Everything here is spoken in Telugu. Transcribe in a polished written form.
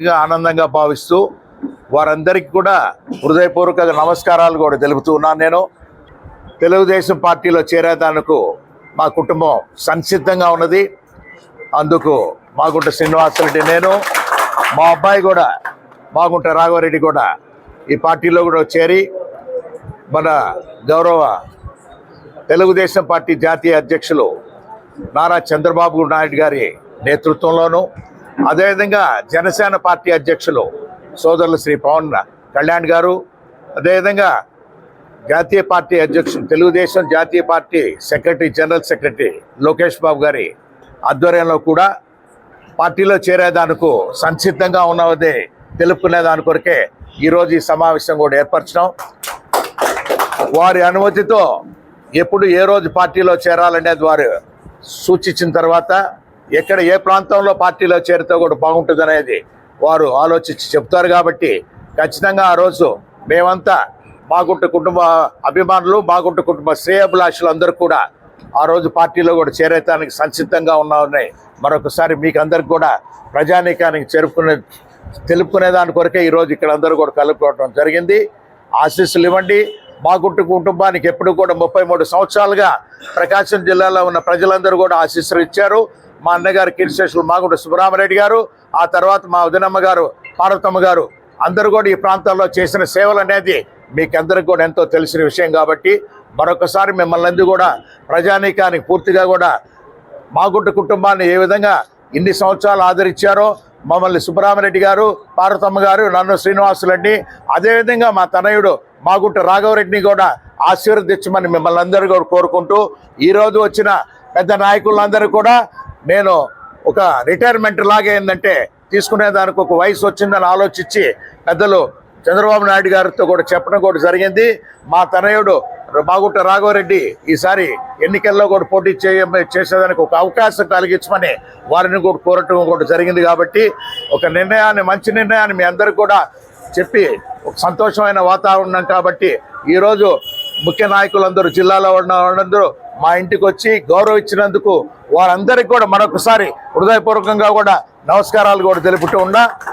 ఆనందంగా భావిస్తూ వారందరికీ కూడా హృదయపూర్వక నమస్కారాలు కూడా తెలుపుతూ ఉన్నాను. నేను తెలుగుదేశం పార్టీలో చేరేదానికి మా కుటుంబం సంసిద్ధంగా ఉన్నది. అందుకు మాగుంట శ్రీనివాసరెడ్డి, నేను మా అబ్బాయి కూడా మాగుంట రాఘవరెడ్డి కూడా ఈ పార్టీలో కూడా చేరి మన గౌరవ తెలుగుదేశం పార్టీ జాతీయ అధ్యక్షులు నారా చంద్రబాబు నాయుడు గారి నేతృత్వంలోనూ, అదేవిధంగా జనసేన పార్టీ అధ్యక్షులు సోదరులు శ్రీ పవన్ కళ్యాణ్ గారు, అదేవిధంగా జాతీయ పార్టీ అధ్యక్షులు తెలుగుదేశం జాతీయ party general secretary Lokesh Babu గారి ఆధ్వర్యంలో కూడా పార్టీలో చేరేదానికి సంసిద్ధంగా ఉన్నదే తెలుపుకునే దాని కొరకే ఈరోజు ఈ సమావేశం కూడా ఏర్పరచడం. వారి అనుమతితో ఎప్పుడు ఏ రోజు పార్టీలో చేరాలనేది వారు సూచించిన తర్వాత ఎక్కడ ఏ ప్రాంతంలో పార్టీలో చేరితే కూడా బాగుంటుంది అనేది వారు ఆలోచించి చెప్తారు. కాబట్టి ఖచ్చితంగా ఆ రోజు మేమంతా మాగుంట కుటుంబ అభిమానులు, మాగుంట కుటుంబ శ్రేయోభిలాషులు అందరూ కూడా ఆ రోజు పార్టీలో కూడా చేరేతానికి సంసిద్ధంగా ఉన్నామని మరొకసారి మీకు అందరికి కూడా ప్రజానీకానికి తెలుపుకునే దాని కొరకే ఈరోజు ఇక్కడ అందరూ కూడా కలుపుకోవడం జరిగింది. ఆశీస్సులు ఇవ్వండి. మాగుంట కుటుంబానికి ఎప్పుడు కూడా 33 సంవత్సరాలుగా ప్రకాశం జిల్లాలో ఉన్న ప్రజలందరూ కూడా ఆశీస్సులు ఇచ్చారు. మా అన్నగారు కీర్తిశేషులు మాగుంట సుబ్బరామరెడ్డి గారు, ఆ తర్వాత మా వదినమ్మ గారు పార్వతమ్మ గారు అందరూ కూడా ఈ ప్రాంతాల్లో చేసిన సేవలు అనేది మీకు అందరికి కూడా ఎంతో తెలిసిన విషయం. కాబట్టి మరొకసారి మిమ్మల్ని కూడా ప్రజానీకానికి పూర్తిగా కూడా మాగుంట కుటుంబాన్ని ఏ విధంగా ఇన్ని సంవత్సరాలు ఆదరించారో, మమ్మల్ని సుబ్బరామరెడ్డి గారు, పార్వతమ్మ గారు, నన్ను శ్రీనివాసులరెడ్డి, అదేవిధంగా మా తనయుడు మాగుంట రాఘవరెడ్డిని కూడా ఆశీర్వదించమని మిమ్మల్ని అందరూ కూడా కోరుకుంటూ, ఈరోజు వచ్చిన పెద్ద నాయకులందరూ కూడా నేను ఒక రిటైర్మెంట్ లాగా ఏంటంటే తీసుకునేదానికి ఒక వయసు వచ్చిందని ఆలోచించి పెద్దలు చంద్రబాబు నాయుడు గారితో కూడా చెప్పడం కూడా జరిగింది. మా తనయుడు మాగుంట రాఘవరెడ్డి ఈసారి ఎన్నికల్లో కూడా పోటీ చేసేదానికి ఒక అవకాశం కలిగించమని వారిని కూడా కోరటం కూడా జరిగింది. కాబట్టి ఒక నిర్ణయాన్ని, మంచి నిర్ణయాన్ని మీ అందరికి కూడా చెప్పి ఒక సంతోషమైన వాతావరణం. కాబట్టి ఈరోజు ముఖ్య నాయకులందరూ, జిల్లాలో ఉన్న వాళ్ళందరూ మా ఇంటికి వచ్చి గౌరవించినందుకు వారందరికీ కూడా మరొకసారి హృదయపూర్వకంగా కూడా నమస్కారాలు కూడా తెలుపుతూ ఉన్నా.